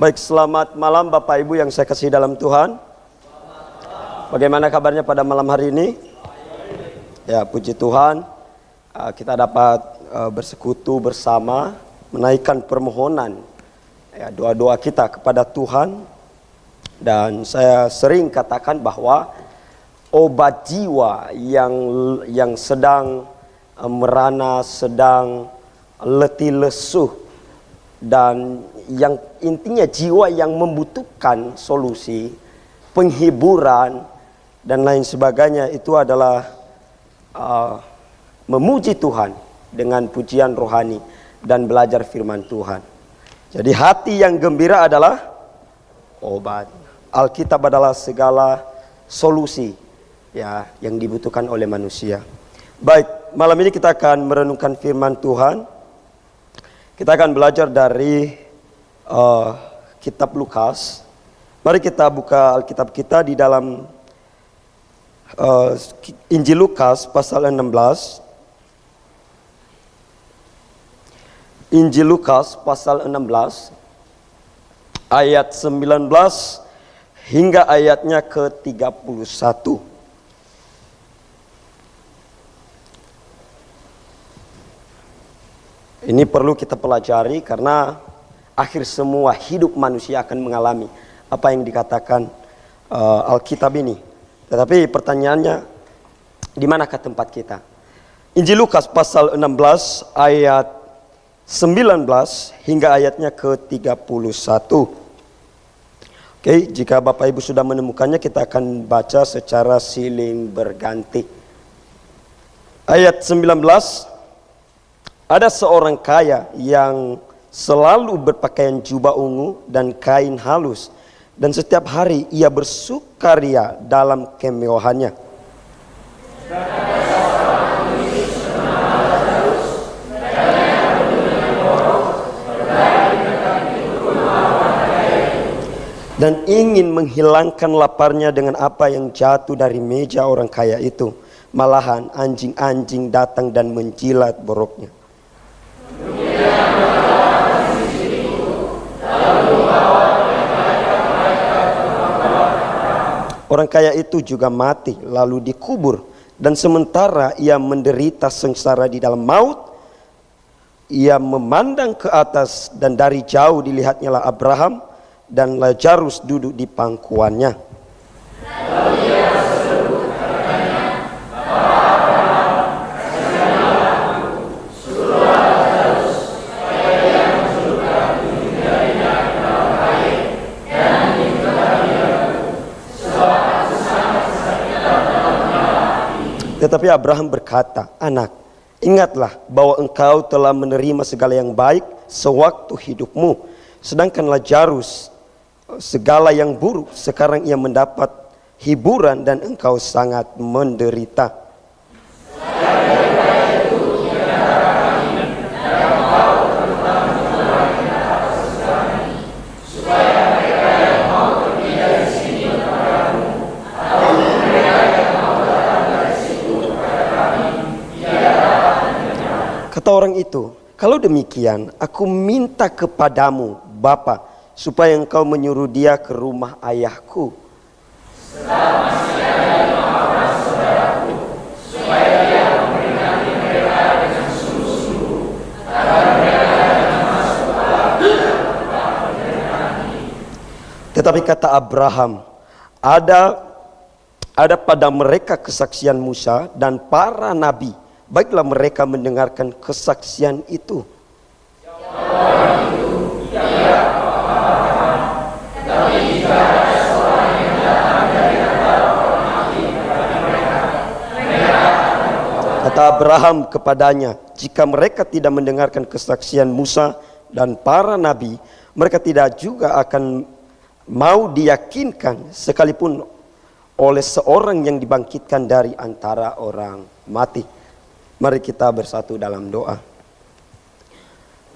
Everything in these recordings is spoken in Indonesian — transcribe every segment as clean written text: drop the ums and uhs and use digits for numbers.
Baik, selamat malam Bapak Ibu yang saya kasih dalam Tuhan. Bagaimana kabarnya pada malam hari ini? Ya, puji Tuhan, kita dapat bersekutu bersama, menaikkan permohonan, ya, doa-doa kita kepada Tuhan. Dan saya sering katakan bahwa obat jiwa yang sedang merana, sedang letih lesuh, dan yang intinya jiwa yang membutuhkan solusi, penghiburan dan lain sebagainya, itu adalah memuji Tuhan dengan pujian rohani dan belajar firman Tuhan. Jadi hati yang gembira adalah obat. Alkitab adalah segala solusi, ya, yang dibutuhkan oleh manusia. Baik, malam ini kita akan merenungkan firman Tuhan. Kita akan belajar dari kitab Lukas. Mari kita buka Alkitab kita di dalam Injil Lukas pasal 16. Injil Lukas pasal 16 ayat 19 hingga ayatnya ke-31. Ini perlu kita pelajari karena akhir semua hidup manusia akan mengalami apa yang dikatakan Alkitab ini. Tetapi pertanyaannya, di manakah tempat kita? Injil Lukas pasal 16 ayat 19 hingga ayatnya ke-31. Oke, jika Bapak Ibu sudah menemukannya, kita akan baca secara silih berganti. Ayat 19. Ada seorang kaya yang selalu berpakaian jubah ungu dan kain halus, dan setiap hari ia bersukaria dalam kemewahannya. Dan ingin menghilangkan laparnya dengan apa yang jatuh dari meja orang kaya itu. Malahan anjing-anjing datang dan menjilat boroknya. Orang kaya itu juga mati lalu dikubur, dan sementara ia menderita sengsara di dalam maut, ia memandang ke atas dan dari jauh dilihatnya lah Abraham dan Lazarus duduk di pangkuannya. Tetapi Abraham berkata, "Anak, ingatlah bahwa engkau telah menerima segala yang baik sewaktu hidupmu, sedangkan Lazarus segala yang buruk. Sekarang ia mendapat hiburan dan engkau sangat menderita." Kata orang itu, "Kalau demikian, aku minta kepadamu, Bapa, supaya engkau menyuruh dia ke rumah ayahku. Tetapi kata Abraham, ada pada mereka kesaksian Musa dan para nabi. Baiklah mereka mendengarkan kesaksian itu." Kata Abraham kepadanya, "Jika mereka tidak mendengarkan kesaksian Musa dan para nabi, mereka tidak juga akan mau diyakinkan sekalipun oleh seorang yang dibangkitkan dari antara orang mati." Mari kita bersatu dalam doa.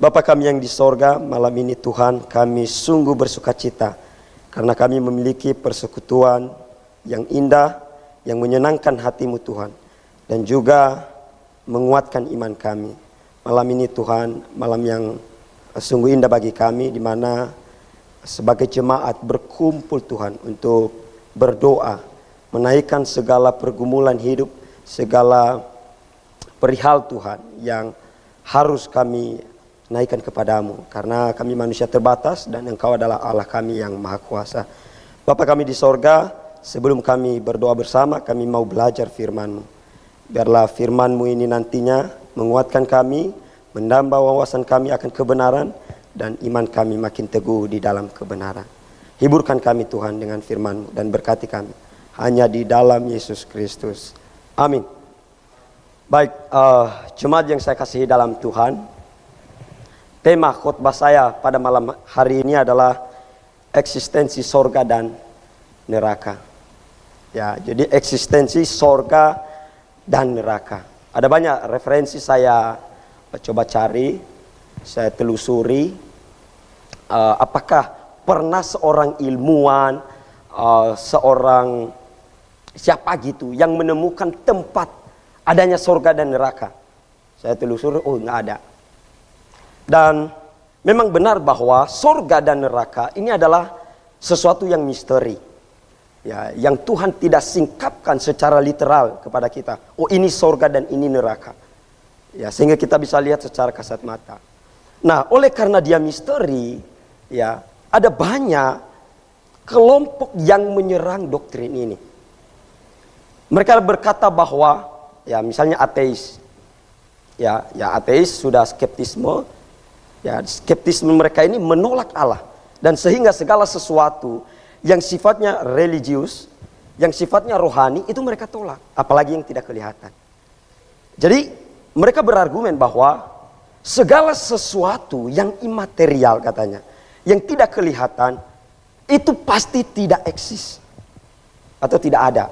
Bapa kami yang di sorga, malam ini Tuhan, kami sungguh bersukacita karena kami memiliki persekutuan yang indah, yang menyenangkan hati-Mu Tuhan, dan juga menguatkan iman kami. Malam ini Tuhan, malam yang sungguh indah bagi kami, di mana sebagai jemaat berkumpul Tuhan untuk berdoa, menaikkan segala pergumulan hidup, segala perihal Tuhan yang harus kami naikkan kepadamu, karena kami manusia terbatas dan Engkau adalah Allah kami yang maha kuasa. Bapa kami di sorga, sebelum kami berdoa bersama, kami mau belajar firman-Mu. Biarlah firman-Mu ini nantinya menguatkan kami, menambah wawasan kami akan kebenaran, dan iman kami makin teguh di dalam kebenaran. Hiburkan kami Tuhan dengan firman-Mu dan berkati kami. Hanya di dalam Yesus Kristus. Amin. Baik, jemaat yang saya kasihi dalam Tuhan, tema khotbah saya pada malam hari ini adalah eksistensi sorga dan neraka. Ya, jadi eksistensi sorga dan neraka. Ada banyak referensi saya coba cari, saya telusuri. Apakah pernah seorang ilmuwan, seorang siapa gitu yang menemukan tempat adanya sorga dan neraka? Saya telusuri, oh nggak ada. Dan memang benar bahwa sorga dan neraka ini adalah sesuatu yang misteri, ya, yang Tuhan tidak singkapkan secara literal kepada kita. Oh ini sorga dan ini neraka, ya, sehingga kita bisa lihat secara kasat mata. Nah, oleh karena dia misteri, ya, ada banyak kelompok yang menyerang doktrin ini. Mereka berkata bahwa, ya, misalnya ateis, ya ateis sudah skeptisme. Ya, skeptisme mereka ini menolak Allah, dan sehingga segala sesuatu yang sifatnya religius, yang sifatnya rohani itu mereka tolak, apalagi yang tidak kelihatan. Jadi mereka berargumen bahwa segala sesuatu yang imaterial katanya, yang tidak kelihatan, itu pasti tidak eksis atau tidak ada.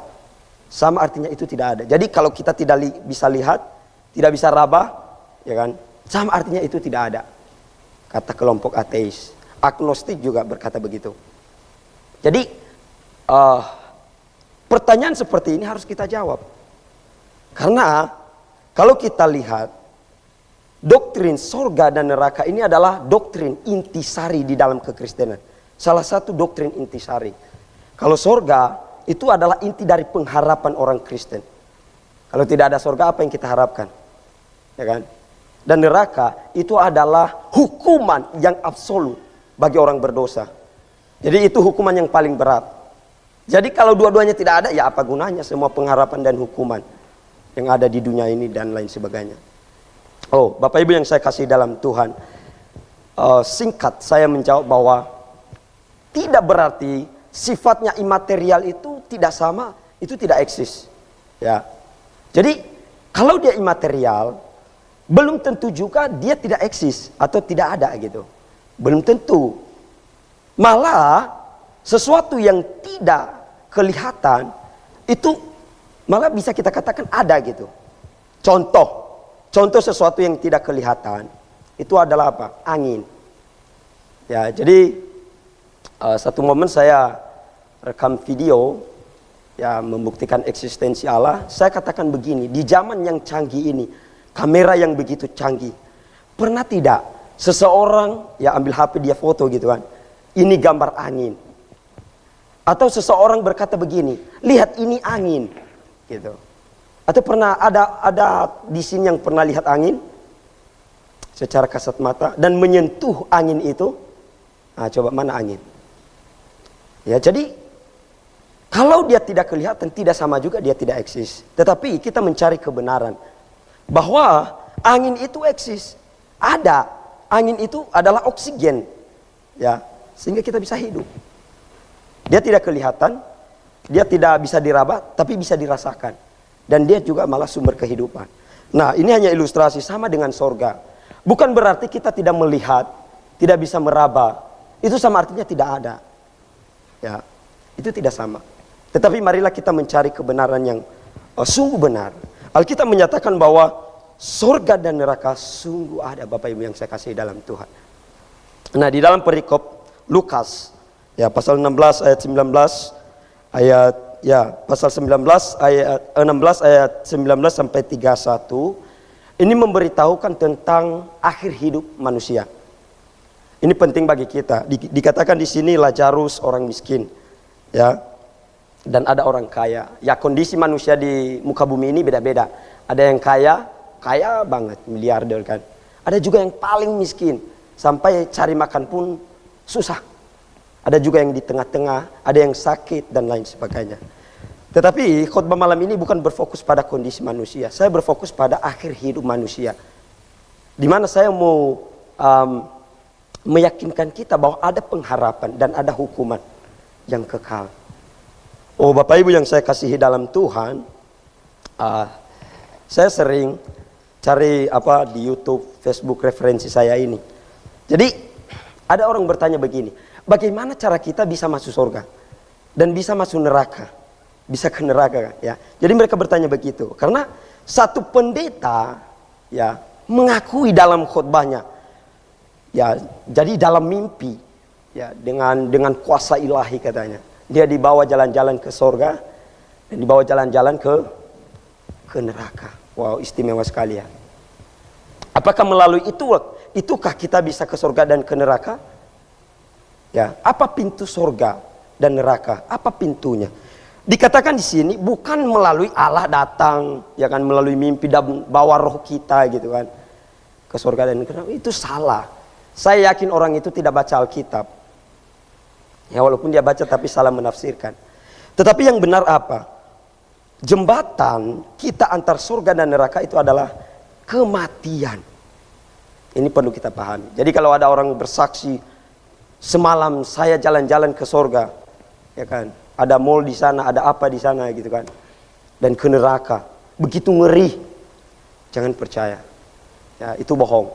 Sama artinya itu tidak ada. Jadi kalau kita tidak bisa lihat, tidak bisa raba, ya kan? Sama artinya itu tidak ada. Kata kelompok ateis. Agnostik juga berkata begitu. Jadi pertanyaan seperti ini harus kita jawab. Karena kalau kita lihat doktrin sorga dan neraka ini adalah doktrin intisari di dalam kekristenan. Salah satu doktrin intisari. Kalau sorga itu adalah inti dari pengharapan orang Kristen. Kalau tidak ada sorga, apa yang kita harapkan? Ya kan? Dan neraka itu adalah hukuman yang absolut bagi orang berdosa. Jadi itu hukuman yang paling berat. Jadi kalau dua-duanya tidak ada, ya apa gunanya semua pengharapan dan hukuman yang ada di dunia ini dan lain sebagainya. Oh, Bapak Ibu yang saya kasih dalam Tuhan, singkat saya menjawab bahwa tidak berarti sifatnya imaterial itu tidak sama, itu tidak eksis. Ya. Jadi kalau dia imaterial, belum tentu juga dia tidak eksis atau tidak ada gitu. Belum tentu. Malah sesuatu yang tidak kelihatan itu malah bisa kita katakan ada gitu. Contoh sesuatu yang tidak kelihatan itu adalah apa? Angin. Ya, jadi satu momen saya rekam video, ya, membuktikan eksistensi Allah. Saya katakan begini, di zaman yang canggih ini, kamera yang begitu canggih, pernah tidak seseorang ya ambil HP dia foto gitu kan, ini gambar angin, atau seseorang berkata begini, lihat ini angin gitu. Atau pernah ada di sini yang pernah lihat angin secara kasat mata dan menyentuh angin itu? Nah, coba mana angin? Ya, jadi kalau dia tidak kelihatan, tidak sama juga dia tidak eksis. Tetapi kita mencari kebenaran bahwa angin itu eksis, ada. Angin itu adalah oksigen, ya, sehingga kita bisa hidup. Dia tidak kelihatan, dia tidak bisa diraba, tapi bisa dirasakan, dan dia juga malah sumber kehidupan. Nah, ini hanya ilustrasi, sama dengan sorga. Bukan berarti kita tidak melihat, tidak bisa meraba, itu sama artinya tidak ada. Ya, itu tidak sama. Tetapi marilah kita mencari kebenaran yang sungguh benar. Alkitab menyatakan bahwa surga dan neraka sungguh ada, Bapak Ibu yang saya kasih dalam Tuhan. Nah, di dalam perikop Lukas, ya, pasal 16 ayat 19 ayat, ya, pasal 19 ayat 16 ayat 19 sampai 31, ini memberitahukan tentang akhir hidup manusia. Ini penting bagi kita. Dikatakan di sini Lazarus orang miskin, ya, dan ada orang kaya. Ya, kondisi manusia di muka bumi ini beda-beda. Ada yang kaya, kaya banget, miliarder kan. Ada juga yang paling miskin, sampai cari makan pun susah. Ada juga yang di tengah-tengah, ada yang sakit dan lain sebagainya. Tetapi khotbah malam ini bukan berfokus pada kondisi manusia. Saya berfokus pada akhir hidup manusia. Di mana saya mau meyakinkan kita bahwa ada pengharapan dan ada hukuman yang kekal. Oh Bapak Ibu yang saya kasihi dalam Tuhan, saya sering cari di YouTube, Facebook referensi saya ini. Jadi ada orang bertanya begini, bagaimana cara kita bisa masuk surga dan bisa masuk neraka, bisa ke neraka ya? Jadi mereka bertanya begitu karena satu pendeta ya mengakui dalam khotbahnya, ya jadi dalam mimpi ya dengan kuasa ilahi katanya, dia dibawa jalan-jalan ke surga dan dibawa jalan-jalan ke neraka. Wow, istimewa sekali ya. Apakah melalui itukah kita bisa ke surga dan ke neraka? Ya, apa pintu surga dan neraka? Apa pintunya? Dikatakan di sini bukan melalui Allah datang, ya kan, melalui mimpi dan bawa roh kita gitu kan ke surga dan neraka. Itu salah. Saya yakin orang itu tidak baca Alkitab. Ya, walaupun dia baca tapi salah menafsirkan. Tetapi yang benar apa? Jembatan kita antar surga dan neraka itu adalah kematian. Ini perlu kita pahami. Jadi kalau ada orang bersaksi, semalam saya jalan-jalan ke surga, ya kan, ada mall di sana, ada apa di sana gitu kan, dan ke neraka, begitu ngeri, jangan percaya. Ya, itu bohong.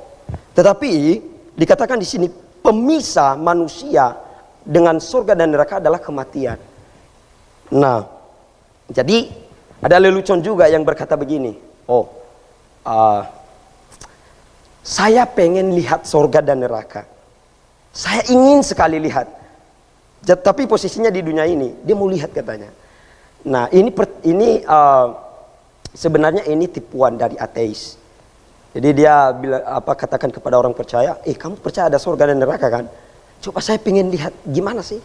Tetapi dikatakan di sini pemisah manusia dengan surga dan neraka adalah kematian. Nah, jadi ada lelucon juga yang berkata begini, saya pengen lihat surga dan neraka. Saya ingin sekali lihat. Tapi posisinya di dunia ini, dia mau lihat katanya. Nah, ini sebenarnya ini tipuan dari ateis. Jadi dia katakan kepada orang percaya, kamu percaya ada surga dan neraka kan? Coba saya pengen lihat gimana sih?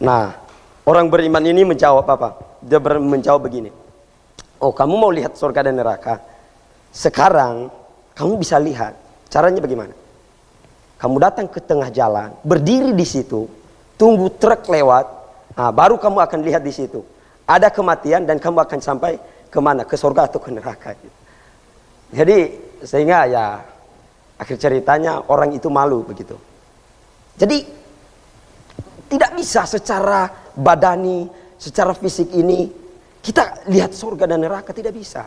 Nah, orang beriman ini menjawab apa? Dia menjawab begini. Oh, kamu mau lihat surga dan neraka? Sekarang kamu bisa lihat. Caranya bagaimana? Kamu datang ke tengah jalan, berdiri di situ, tunggu truk lewat, baru kamu akan lihat di situ. Ada kematian dan kamu akan sampai kemana? Ke surga atau ke neraka? Jadi sehingga ya akhir ceritanya orang itu malu begitu. Jadi tidak bisa secara badani, secara fisik ini kita lihat surga dan neraka, tidak bisa.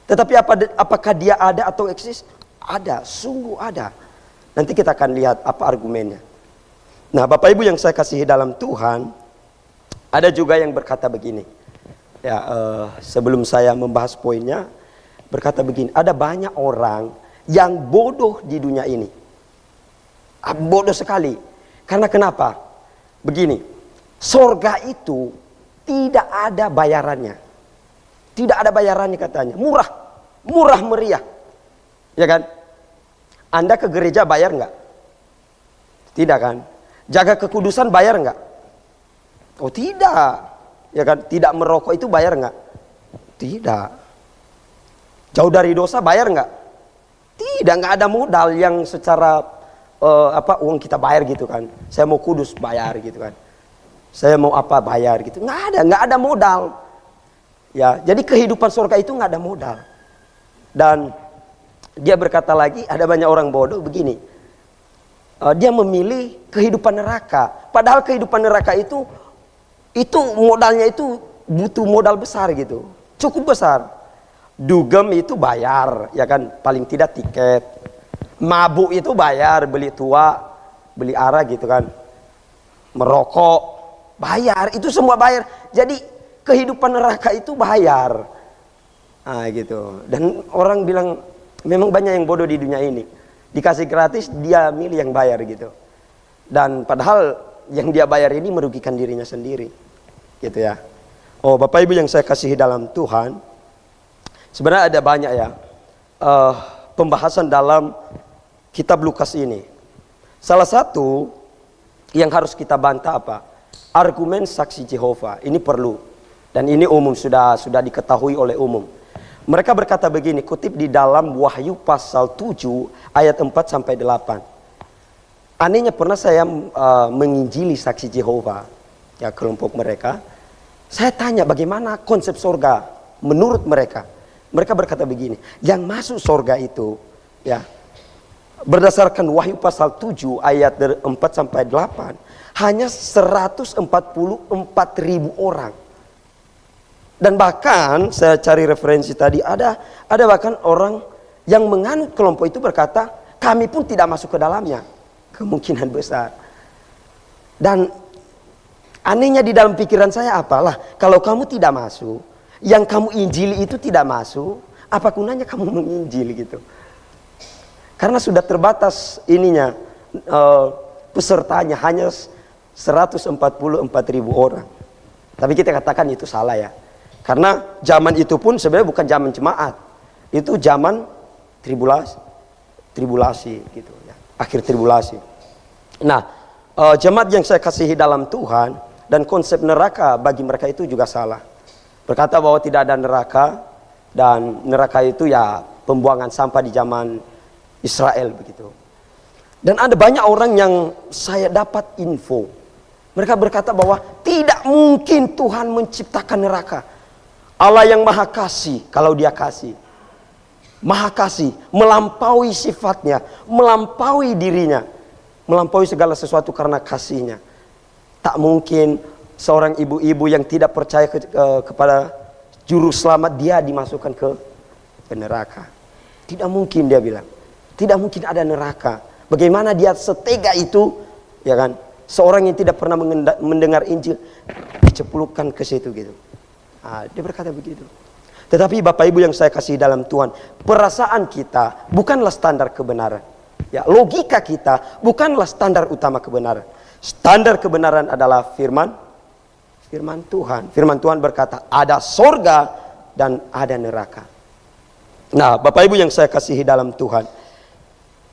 Tetapi apakah dia ada atau eksis? Ada, sungguh ada. Nanti kita akan lihat apa argumennya. Nah, Bapak Ibu yang saya kasihi dalam Tuhan, ada juga yang berkata begini. Ya, sebelum saya membahas poinnya, berkata begini, ada banyak orang yang bodoh di dunia ini. Bodoh sekali. Karena kenapa? Begini, surga itu tidak ada bayarannya. Tidak ada bayarannya katanya. Murah meriah. Ya kan? Anda ke gereja bayar nggak? Tidak kan? Jaga kekudusan bayar nggak? Oh tidak. Ya kan? Tidak merokok itu bayar nggak? Tidak. Jauh dari dosa bayar nggak? Tidak, nggak ada modal yang secara uang kita bayar gitu kan. Saya mau kudus bayar gitu kan. Saya mau apa bayar gitu. Nggak ada modal. Ya, jadi kehidupan surga itu nggak ada modal. Dan dia berkata lagi, ada banyak orang bodoh begini. Dia memilih kehidupan neraka. Padahal kehidupan neraka itu modalnya itu butuh modal besar gitu. Cukup besar. Dugem itu bayar, ya kan, paling tidak tiket. Mabuk itu bayar, beli tua, beli ara gitu kan. Merokok bayar, itu semua bayar. Jadi kehidupan neraka itu bayar. Nah gitu. Dan orang bilang memang banyak yang bodoh di dunia ini. Dikasih gratis, dia milih yang bayar gitu. Dan padahal yang dia bayar ini merugikan dirinya sendiri. Gitu ya. Oh Bapak Ibu yang saya kasihi dalam Tuhan, sebenarnya ada banyak ya pembahasan dalam kitab Lukas ini. Salah satu yang harus kita bantah apa? Argumen saksi Jehovah. Ini perlu. Dan ini umum, sudah diketahui oleh umum. Mereka berkata begini, kutip di dalam Wahyu pasal 7 ayat 4 sampai 8. Anehnya pernah saya menginjili saksi Jehovah, ya kelompok mereka. Saya tanya bagaimana konsep sorga menurut mereka. Mereka berkata begini, yang masuk sorga itu, ya berdasarkan Wahyu pasal 7 ayat 4 sampai 8, hanya 144.000 orang. Dan bahkan saya cari referensi tadi, ada bahkan orang yang menganut kelompok itu berkata, kami pun tidak masuk ke dalamnya. Kemungkinan besar. Dan anehnya di dalam pikiran saya apalah, kalau kamu tidak masuk, yang kamu injili itu tidak masuk, apa gunanya kamu menginjili gitu. Karena sudah terbatas ininya, pesertanya hanya 144.000 orang. Tapi kita katakan itu salah ya. Karena zaman itu pun sebenarnya bukan zaman jemaat. Itu zaman tribulasi gitu ya. Akhir tribulasi. Nah, jemaat yang saya kasihi dalam Tuhan, dan konsep neraka bagi mereka itu juga salah. Berkata bahwa tidak ada neraka, dan neraka itu ya pembuangan sampah di zaman Israel begitu. Dan ada banyak orang yang saya dapat info. Mereka berkata bahwa tidak mungkin Tuhan menciptakan neraka. Allah yang maha kasih, kalau dia kasih. Maha kasih, melampaui sifatnya, melampaui dirinya. Melampaui segala sesuatu karena kasihnya. Tak mungkin seorang ibu-ibu yang tidak percaya kepada juru selamat, dia dimasukkan ke neraka. Tidak mungkin, dia bilang. Tidak mungkin ada neraka. Bagaimana dia setega itu, ya kan? Seorang yang tidak pernah mendengar Injil diceplukkan ke situ gitu. Nah, dia berkata begitu. Tetapi Bapak Ibu yang saya kasih dalam Tuhan, perasaan kita bukanlah standar kebenaran. Ya, logika kita bukanlah standar utama kebenaran. Standar kebenaran adalah firman Tuhan. Firman Tuhan berkata, ada sorga dan ada neraka. Nah, Bapak Ibu yang saya kasihi dalam Tuhan,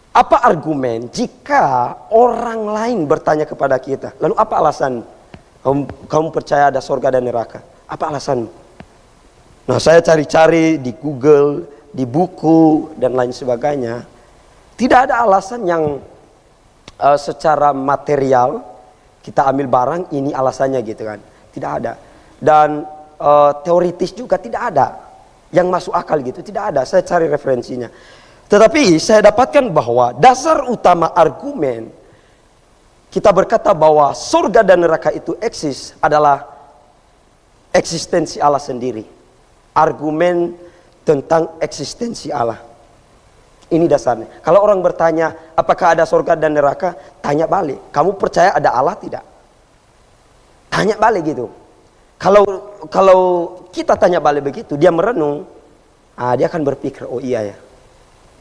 apa argumen jika orang lain bertanya kepada kita, lalu apa alasan kamu percaya ada sorga dan neraka? Apa alasan? Nah, saya cari-cari di Google, di buku dan lain sebagainya. Tidak ada alasan yang secara material kita ambil barang ini alasannya gitu kan. Tidak ada. Dan teoritis juga tidak ada yang masuk akal gitu, tidak ada. Saya cari referensinya. Tetapi saya dapatkan bahwa dasar utama argumen kita berkata bahwa surga dan neraka itu eksis adalah eksistensi Allah sendiri. Argumen tentang eksistensi Allah. Ini dasarnya. Kalau orang bertanya, apakah ada surga dan neraka? Tanya balik, kamu percaya ada Allah tidak? Tanya balik gitu. Kalau kita tanya balik begitu, dia merenung, dia akan berpikir, oh iya ya.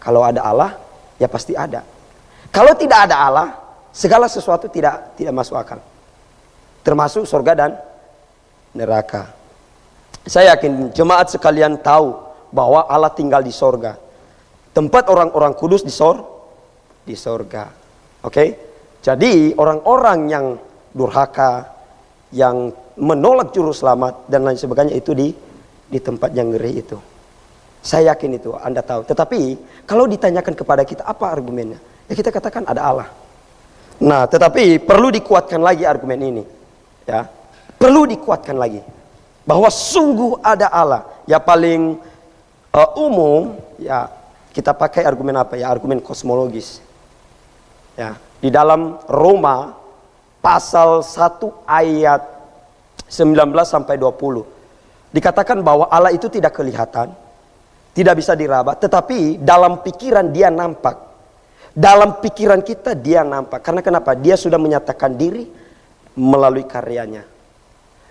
Kalau ada Allah, ya pasti ada. Kalau tidak ada Allah, segala sesuatu tidak masuk akal. Termasuk surga dan neraka. Saya yakin jemaat sekalian tahu bahwa Allah tinggal di sorga. Tempat orang-orang kudus di sorga. Oke? Jadi orang-orang yang durhaka, yang menolak juru selamat dan lain sebagainya itu di tempat yang ngeri itu. Saya yakin itu, Anda tahu. Tetapi kalau ditanyakan kepada kita apa argumennya? Ya kita katakan ada Allah. Nah, tetapi perlu dikuatkan lagi argumen ini. Ya. Perlu dikuatkan lagi bahwa sungguh ada Allah. Ya paling umum ya kita pakai argumen apa ya? Argumen kosmologis. Ya, di dalam Roma pasal 1 ayat 19 sampai 20 dikatakan bahwa Allah itu tidak kelihatan, tidak bisa diraba, tetapi dalam pikiran dia nampak. Dalam pikiran kita dia nampak. Karena kenapa? Dia sudah menyatakan diri melalui karyanya.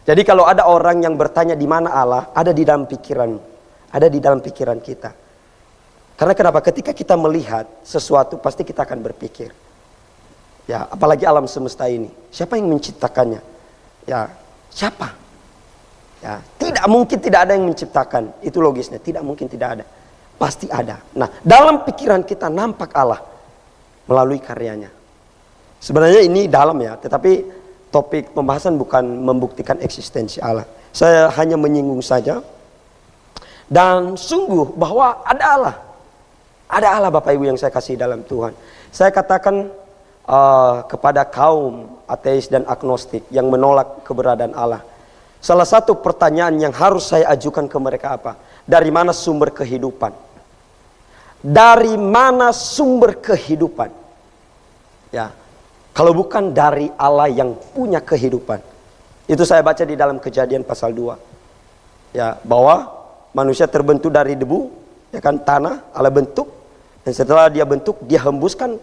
Jadi kalau ada orang yang bertanya di mana Allah, ada di dalam pikiran. Ada di dalam pikiran kita. Karena kenapa? Ketika kita melihat sesuatu, pasti kita akan berpikir. Ya, apalagi alam semesta ini. Siapa yang menciptakannya? Ya, siapa? Ya, tidak mungkin tidak ada yang menciptakan. Itu logisnya. Tidak mungkin tidak ada. Pasti ada. Nah, dalam pikiran kita nampak Allah melalui karyanya. Sebenarnya ini dalam ya, tetapi topik pembahasan bukan membuktikan eksistensi Allah. Saya hanya menyinggung saja. Dan sungguh bahwa ada Allah. Ada Allah Bapak Ibu yang saya kasih dalam Tuhan. Saya katakan kepada kaum ateis dan agnostik yang menolak keberadaan Allah. Salah satu pertanyaan yang harus saya ajukan ke mereka apa? Dari mana sumber kehidupan? Dari mana sumber kehidupan? Ya, kalau bukan dari Allah yang punya kehidupan. Itu saya baca di dalam Kejadian pasal 2. Ya, bahwa manusia terbentuk dari debu, ya kan, tanah, Allah bentuk, dan setelah dia bentuk, dia hembuskan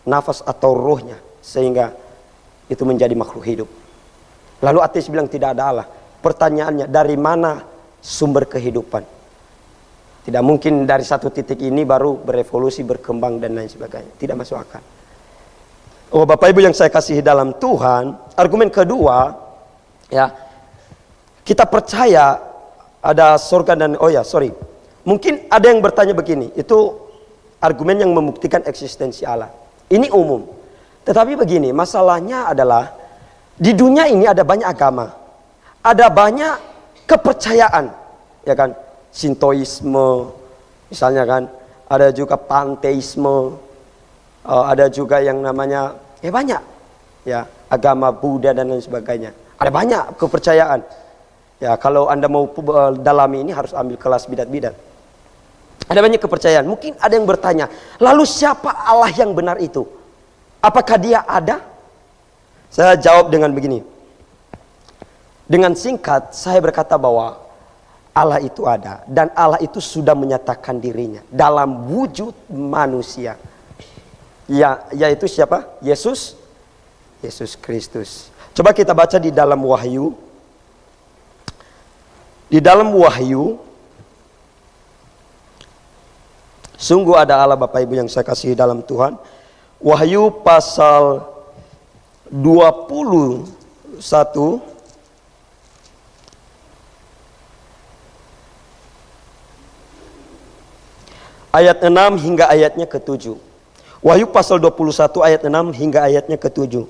nafas atau rohnya, sehingga itu menjadi makhluk hidup. Lalu ateis bilang tidak ada Allah. Pertanyaannya, dari mana sumber kehidupan? Tidak mungkin dari satu titik ini baru berevolusi, berkembang dan lain sebagainya. Tidak masuk akal. Oh Bapak Ibu yang saya kasihi dalam Tuhan, argumen kedua, ya, kita percaya ada surga dan mungkin ada yang bertanya begini, itu argumen yang membuktikan eksistensi Allah. Ini umum. Tetapi begini, masalahnya adalah di dunia ini ada banyak agama, ada banyak kepercayaan, ya kan? Sintoisme, misalnya kan, ada juga panteisme, ada juga yang namanya banyak, ya, agama Buddha dan lain sebagainya. Ada banyak kepercayaan. Ya, kalau Anda mau dalami ini harus ambil kelas bidat-bidat. Ada banyak kepercayaan. Mungkin ada yang bertanya, lalu siapa Allah yang benar itu? Apakah dia ada? Saya jawab dengan begini. Dengan singkat, saya berkata bahwa Allah itu ada. Dan Allah itu sudah menyatakan dirinya dalam wujud manusia. Ya, yaitu siapa? Yesus Kristus. Coba kita baca di dalam Wahyu. Di dalam Wahyu, sungguh ada Allah Bapak Ibu yang saya kasihi dalam Tuhan. Wahyu pasal 21 ayat 6 hingga ayatnya ke-7. Wahyu pasal 21 ayat 6 hingga ayatnya ke-7.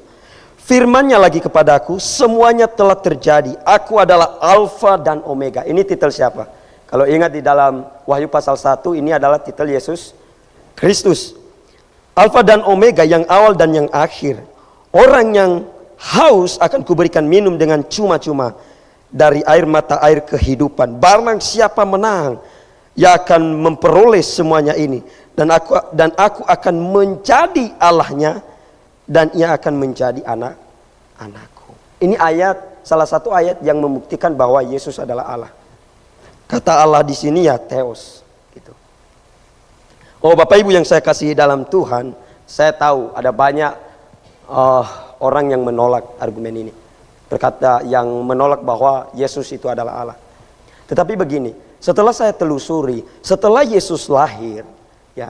Firman-Nya lagi kepadaku, semuanya telah terjadi. Aku adalah Alfa dan Omega. Ini titel siapa? Kalau ingat di dalam Wahyu pasal 1, ini adalah titel Yesus Kristus. Alfa dan Omega, yang awal dan yang akhir. Orang yang haus akan kuberikan minum dengan cuma-cuma dari air mata air kehidupan. Barang siapa menang, ia akan memperoleh semuanya ini. Dan aku akan menjadi Allahnya, dan ia akan menjadi anak-anakku. Ini ayat, salah satu ayat yang membuktikan bahwa Yesus adalah Allah. Kata Allah di sini ya Theos, gitu. Oh Bapak Ibu yang saya kasihi dalam Tuhan, saya tahu ada banyak orang yang menolak argumen ini. Berkata yang menolak bahwa Yesus itu adalah Allah. Tetapi begini, setelah saya telusuri, setelah Yesus lahir, ya,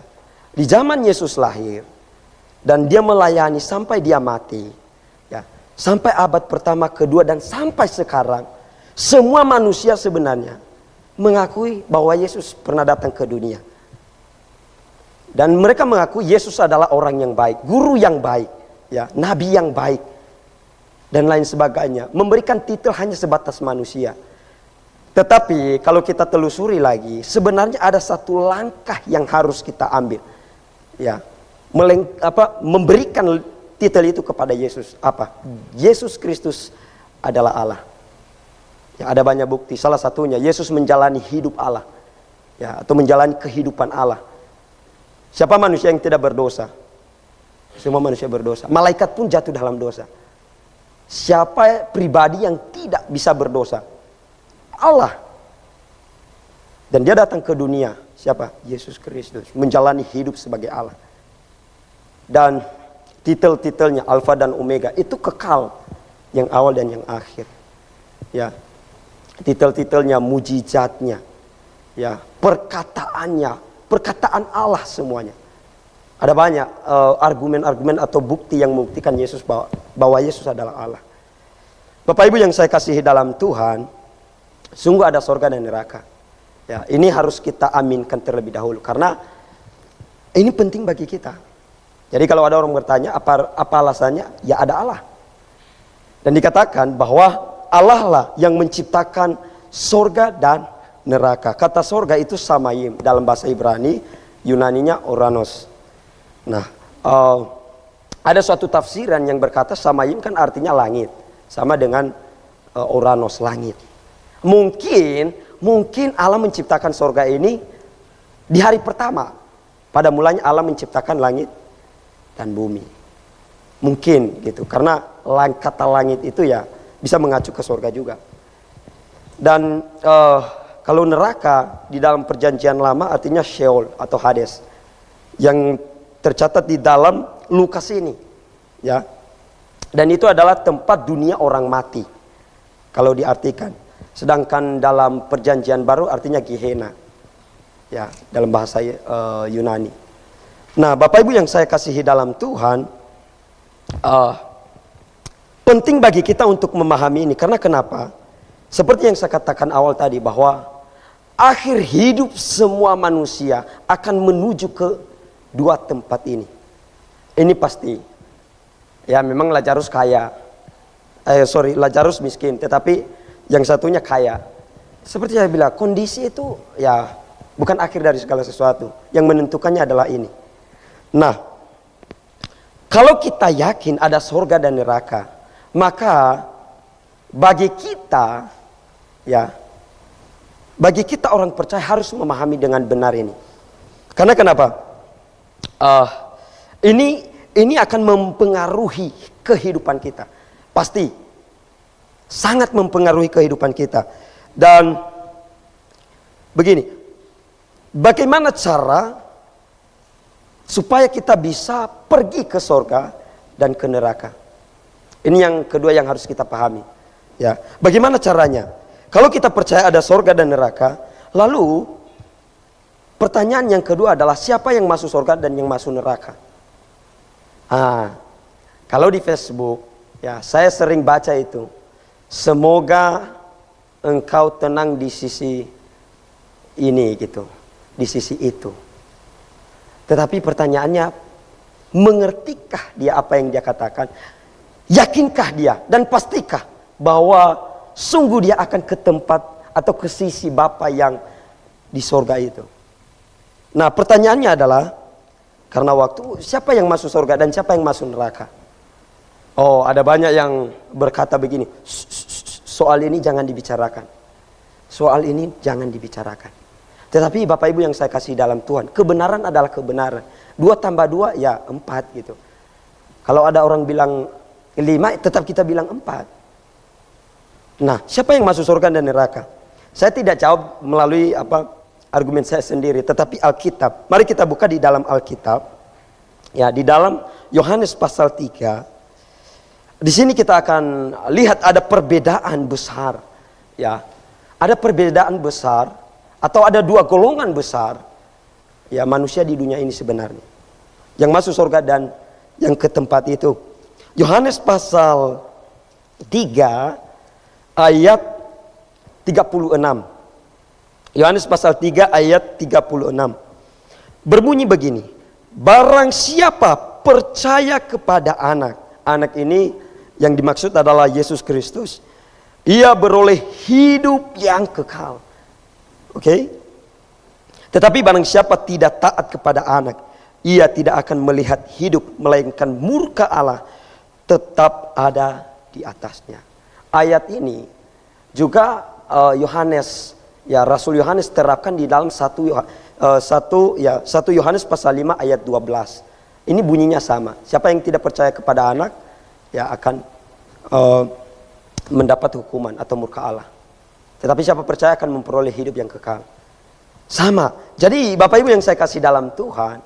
di zaman Yesus lahir, dan dia melayani sampai dia mati, ya, sampai abad pertama, kedua, dan sampai sekarang, semua manusia sebenarnya mengakui bahwa Yesus pernah datang ke dunia. Dan mereka mengakui Yesus adalah orang yang baik, guru yang baik, ya, nabi yang baik, dan lain sebagainya. Memberikan titel hanya sebatas manusia. Tetapi kalau kita telusuri lagi, sebenarnya ada satu langkah yang harus kita ambil, ya, memberikan titel itu kepada Yesus. Apa? Yesus Kristus adalah Allah. Ya, ada banyak bukti. Salah satunya Yesus menjalani hidup Allah, ya, atau menjalani kehidupan Allah. Siapa manusia yang tidak berdosa? Semua manusia berdosa. Malaikat pun jatuh dalam dosa. Siapa pribadi yang tidak bisa berdosa? Allah. Dan dia datang ke dunia. Siapa? Yesus Kristus. Menjalani hidup sebagai Allah. Dan titel-titelnya Alfa dan Omega itu kekal. Yang awal dan yang akhir. Ya. Titel-titelnya, mujizatnya. Ya. Perkataannya. Perkataan Allah semuanya. Ada banyak argumen-argumen atau bukti yang membuktikan Yesus bahwa Yesus adalah Allah. Bapak Ibu yang saya kasihi dalam Tuhan, sungguh ada sorga dan neraka. Ya, ini harus kita aminkan terlebih dahulu karena ini penting bagi kita. Jadi kalau ada orang bertanya apa alasannya, ya ada Allah. Dan dikatakan bahwa Allah lah yang menciptakan sorga dan neraka. Kata sorga itu samayim dalam bahasa Ibrani, Yunaninya oranos. Nah, ada suatu tafsiran yang berkata samayim kan artinya langit, sama dengan oranos, langit. Mungkin Allah menciptakan sorga ini di hari pertama. Pada mulanya Allah menciptakan langit dan bumi. Mungkin gitu, karena kata langit itu ya bisa mengacu ke sorga juga. Dan kalau neraka di dalam perjanjian lama artinya Sheol atau Hades, yang tercatat di dalam Lukas ini, ya. Dan itu adalah tempat dunia orang mati, kalau diartikan. Sedangkan dalam perjanjian baru artinya Gehenna, ya, dalam bahasa Yunani. Nah, Bapak Ibu yang saya kasihi dalam Tuhan, penting bagi kita untuk memahami ini. Karena kenapa? Seperti yang saya katakan awal tadi, bahwa akhir hidup semua manusia akan menuju ke dua tempat ini. Ini pasti. Ya, memang Lazarus kaya. Lazarus miskin, tetapi yang satunya kaya. Seperti saya bilang, kondisi itu ya bukan akhir dari segala sesuatu. Yang menentukannya adalah ini. Nah, kalau kita yakin ada surga dan neraka, maka bagi kita, ya, bagi kita orang percaya harus memahami dengan benar ini. Karena kenapa? Ini akan mempengaruhi kehidupan kita. Pasti sangat mempengaruhi kehidupan kita. Dan begini, bagaimana cara supaya kita bisa pergi ke surga dan ke neraka? Ini yang kedua yang harus kita pahami. Ya, bagaimana caranya? Kalau kita percaya ada surga dan neraka, lalu pertanyaan yang kedua adalah siapa yang masuk surga dan yang masuk neraka? Kalau di Facebook, ya, saya sering baca itu. Semoga engkau tenang di sisi ini gitu, di sisi itu. Tetapi pertanyaannya, mengertikah dia apa yang dia katakan? Yakinkah dia dan pastikah bahwa sungguh dia akan ke tempat atau ke sisi Bapa yang di surga itu? Nah, pertanyaannya adalah, karena waktu, siapa yang masuk surga dan siapa yang masuk neraka? Oh, ada banyak yang berkata begini, soal ini jangan dibicarakan. Soal ini jangan dibicarakan. Tetapi Bapak Ibu yang saya kasih dalam Tuhan, kebenaran adalah kebenaran. 2 tambah 2 ya 4 gitu. Kalau ada orang bilang 5, tetap kita bilang 4. Nah, siapa yang masuk surga dan neraka? Saya tidak jawab melalui argumen saya sendiri, tetapi Alkitab. Mari kita buka di dalam Alkitab. Ya, di dalam Yohanes pasal 3. Di sini kita akan lihat ada perbedaan besar. Ya. Ada perbedaan besar atau ada 2 golongan besar, ya, manusia di dunia ini sebenarnya. Yang masuk surga dan yang ke tempat itu. Yohanes pasal 3 ayat 36. Yohanes pasal 3 ayat 36. Berbunyi begini. Barang siapa percaya kepada anak. Anak ini yang dimaksud adalah Yesus Kristus. Ia beroleh hidup yang kekal. Oke? Tetapi barang siapa tidak taat kepada anak, ia tidak akan melihat hidup, melainkan murka Allah tetap ada di atasnya. Ayat ini juga Yohanes, ya, Rasul Yohanes terapkan di dalam 1 Yohanes pasal 5 ayat 12. Ini bunyinya sama. Siapa yang tidak percaya kepada anak, ya, akan mendapat hukuman atau murka Allah. Tetapi siapa percaya akan memperoleh hidup yang kekal. Sama. Jadi Bapak Ibu yang saya kasih dalam Tuhan,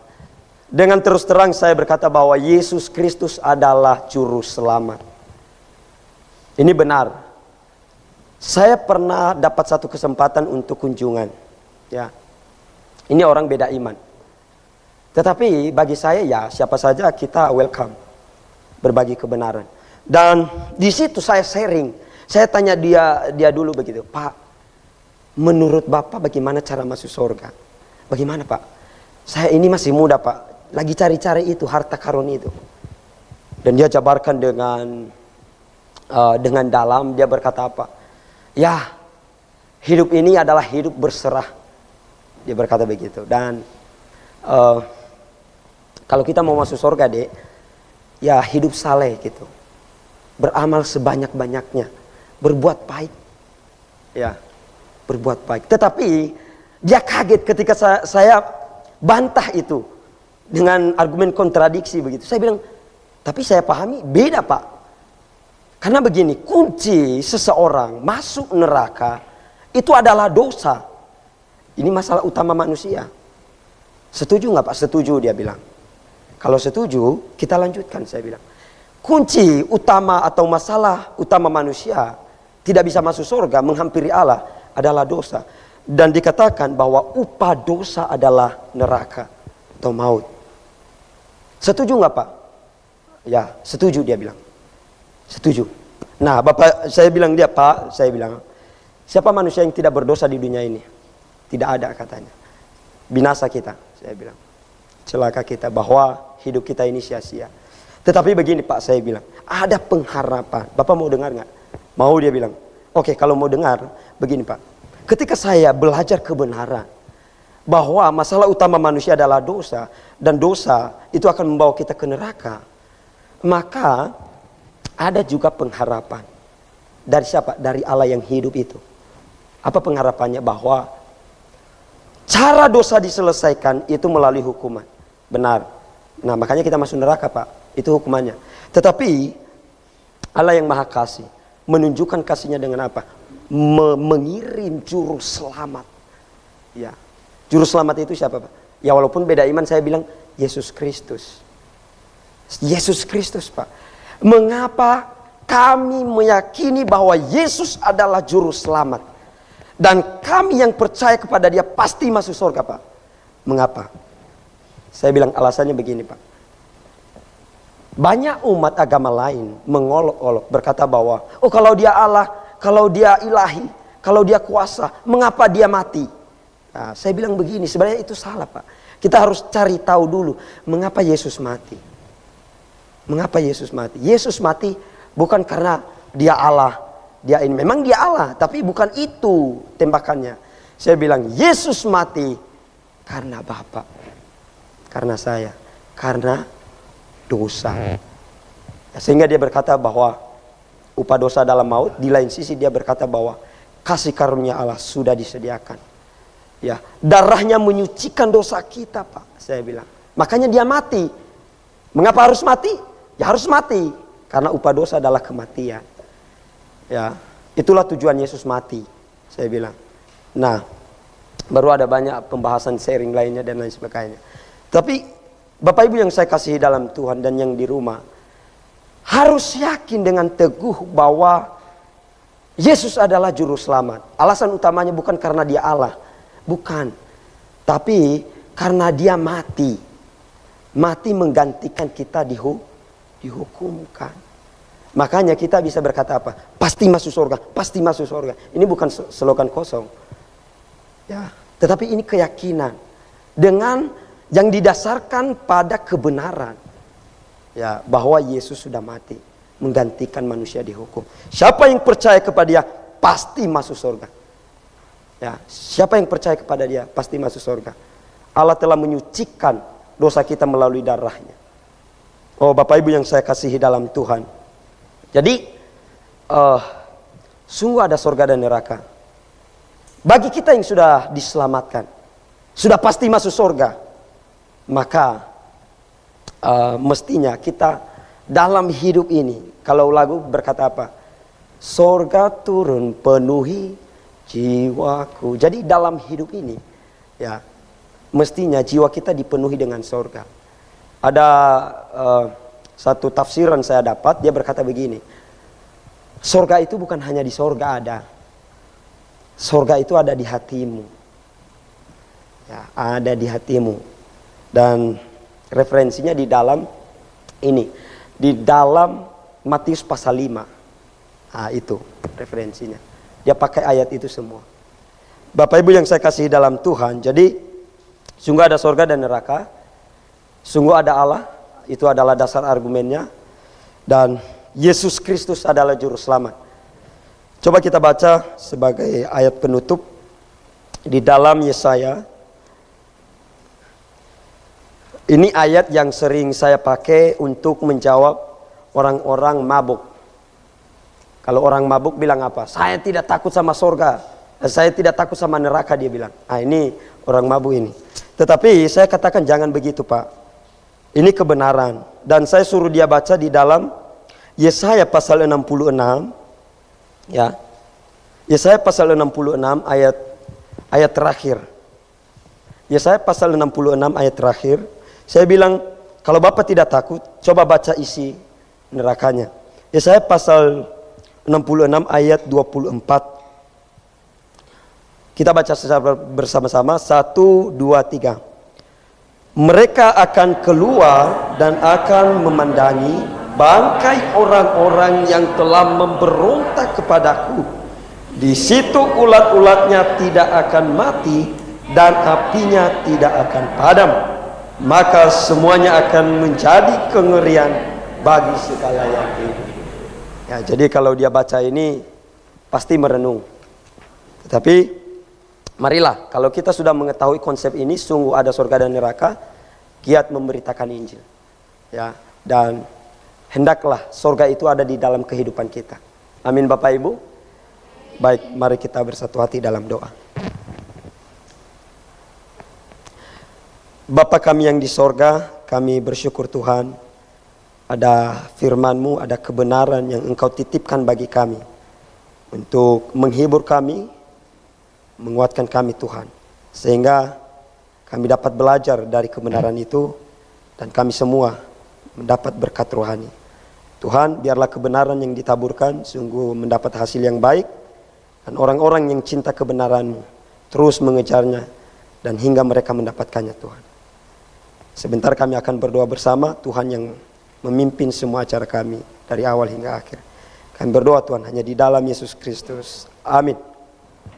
dengan terus terang saya berkata bahwa Yesus Kristus adalah juru selamat. Ini benar. Saya pernah dapat satu kesempatan untuk kunjungan. Ya. Ini orang beda iman. Tetapi bagi saya, ya, siapa saja kita welcome berbagi kebenaran. Dan di situ saya sharing. Saya tanya dia dulu begitu, Pak, menurut Bapak bagaimana cara masuk surga? Bagaimana, Pak? Saya ini masih muda, Pak. lagi cari-cari itu harta karun itu. Dan dia jabarkan dengan dalam, dia berkata apa? Ya, hidup ini adalah hidup berserah. Dia berkata begitu. Dan kalau kita mau masuk surga, Dek, ya hidup saleh gitu. Beramal sebanyak-banyaknya, berbuat baik. Ya, berbuat baik. Tetapi dia kaget ketika saya bantah itu dengan argumen kontradiksi begitu. Saya bilang, tapi saya pahami beda, Pak. Karena begini, kunci seseorang masuk neraka itu adalah dosa. Ini masalah utama manusia. Setuju nggak, Pak? Setuju, dia bilang. Kalau setuju, kita lanjutkan, saya bilang. Kunci utama atau masalah utama manusia tidak bisa masuk surga, menghampiri Allah adalah dosa. Dan dikatakan bahwa upah dosa adalah neraka atau maut. Setuju nggak, Pak? Ya, setuju, dia bilang. Setuju. Nah, Bapak, saya bilang dia, Pak, saya bilang, siapa manusia yang tidak berdosa di dunia ini? Tidak ada, katanya. Binasa kita, saya bilang. Celaka kita, bahwa hidup kita ini sia-sia. Tetapi begini, Pak, saya bilang, ada pengharapan. Bapak mau dengar nggak? Mau, dia bilang. Oke, kalau mau dengar, begini, Pak. Ketika saya belajar kebenaran, bahwa masalah utama manusia adalah dosa, dan dosa itu akan membawa kita ke neraka, maka ada juga pengharapan. Dari siapa? Dari Allah yang hidup itu. Apa pengharapannya? Bahwa cara dosa diselesaikan itu melalui hukuman. Benar. Nah, makanya kita masuk neraka, Pak. Itu hukumannya. Tetapi Allah yang Maha Kasih menunjukkan kasihnya dengan apa? Mengirim juru selamat. Ya. Juru selamat itu siapa, Pak? Ya, walaupun beda iman, saya bilang Yesus Kristus. Yesus Kristus, Pak. Mengapa kami meyakini bahwa Yesus adalah juru selamat? Dan kami yang percaya kepada dia pasti masuk surga, Pak. Mengapa? Saya bilang alasannya begini, Pak. Banyak umat agama lain mengolok-olok, berkata bahwa, oh kalau dia Allah, kalau dia ilahi, kalau dia kuasa, mengapa dia mati? Nah, saya bilang begini, sebenarnya itu salah, Pak. Kita harus cari tahu dulu, mengapa Yesus mati. Mengapa Yesus mati? Yesus mati bukan karena dia Allah. Dia ini memang dia Allah, tapi bukan itu tembakannya. Saya bilang Yesus mati karena Bapa, karena saya, karena dosa. Sehingga dia berkata bahwa upah dosa dalam maut. Di lain sisi dia berkata bahwa kasih karunia Allah sudah disediakan. Ya, darahnya menyucikan dosa kita, Pak. Saya bilang. Makanya dia mati. Mengapa harus mati? Ya harus mati karena upah dosa adalah kematian. Ya, itulah tujuan Yesus mati. Saya bilang. Nah, baru ada banyak pembahasan sharing lainnya dan lain sebagainya. Tapi Bapak Ibu yang saya kasihi dalam Tuhan dan yang di rumah, harus yakin dengan teguh bahwa Yesus adalah juru selamat. Alasan utamanya bukan karena dia Allah, bukan, tapi karena dia mati. Mati menggantikan kita dihukumkan. Makanya kita bisa berkata apa? Pasti masuk surga, pasti masuk surga. Ini bukan slogan kosong. Ya, tetapi ini keyakinan dengan yang didasarkan pada kebenaran. Ya, bahwa Yesus sudah mati menggantikan manusia dihukum. Siapa yang percaya kepada dia pasti masuk surga. Ya, siapa yang percaya kepada dia pasti masuk surga. Allah telah menyucikan dosa kita melalui darahnya. Oh, Bapak Ibu yang saya kasihi dalam Tuhan. Jadi sungguh ada surga dan neraka. Bagi kita yang sudah diselamatkan, sudah pasti masuk surga, maka mestinya kita dalam hidup ini, kalau lagu berkata apa? Surga turun penuhi jiwaku. Jadi dalam hidup ini, ya, mestinya jiwa kita dipenuhi dengan surga. Ada satu tafsiran saya dapat, dia berkata begini. Surga itu bukan hanya di surga ada. Surga itu ada di hatimu. Ya, ada di hatimu. Dan referensinya di dalam ini, di dalam Matius pasal 5. Nah, itu referensinya. Dia pakai ayat itu semua. Bapak Ibu yang saya kasihi dalam Tuhan, jadi sungguh ada surga dan neraka. Sungguh ada Allah, itu adalah dasar argumennya. Dan Yesus Kristus adalah juru selamat. Coba kita baca sebagai ayat penutup di dalam Yesaya. Ini ayat yang sering saya pakai untuk menjawab orang-orang mabuk. Kalau orang mabuk bilang apa? Saya tidak takut sama surga, saya tidak takut sama neraka, dia bilang. Ah, ini orang mabuk ini. Tetapi saya katakan jangan begitu, Pak. Ini kebenaran. Dan saya suruh dia baca di dalam Yesaya pasal 66. Ya. Yesaya pasal 66 ayat terakhir. Yesaya pasal 66 ayat terakhir. Saya bilang, kalau Bapak tidak takut, coba baca isi nerakanya. Yesaya pasal 66 ayat 24. Kita baca secara bersama-sama. 1, 2, 3. Mereka akan keluar dan akan memandangi bangkai orang-orang yang telah memberontak kepadaku. Di situ ulat-ulatnya tidak akan mati dan apinya tidak akan padam. Maka semuanya akan menjadi kengerian bagi segala yang hidup. Ya, jadi kalau dia baca ini pasti merenung. Tetapi marilah, kalau kita sudah mengetahui konsep ini, sungguh ada surga dan neraka, giat memberitakan Injil. Ya, dan hendaklah surga itu ada di dalam kehidupan kita. Amin, Bapak Ibu. Baik, mari kita bersatu hati dalam doa. Bapa kami yang di sorga, kami bersyukur Tuhan, ada firman-Mu, ada kebenaran yang Engkau titipkan bagi kami, untuk menghibur kami, menguatkan kami Tuhan, sehingga kami dapat belajar dari kebenaran itu, dan kami semua mendapat berkat rohani. Tuhan, biarlah kebenaran yang ditaburkan sungguh mendapat hasil yang baik, dan orang-orang yang cinta kebenaran-Mu terus mengejarnya, dan hingga mereka mendapatkannya Tuhan. Sebentar kami akan berdoa bersama, Tuhan yang memimpin semua acara kami dari awal hingga akhir. Kami berdoa Tuhan hanya di dalam Yesus Kristus. Amin.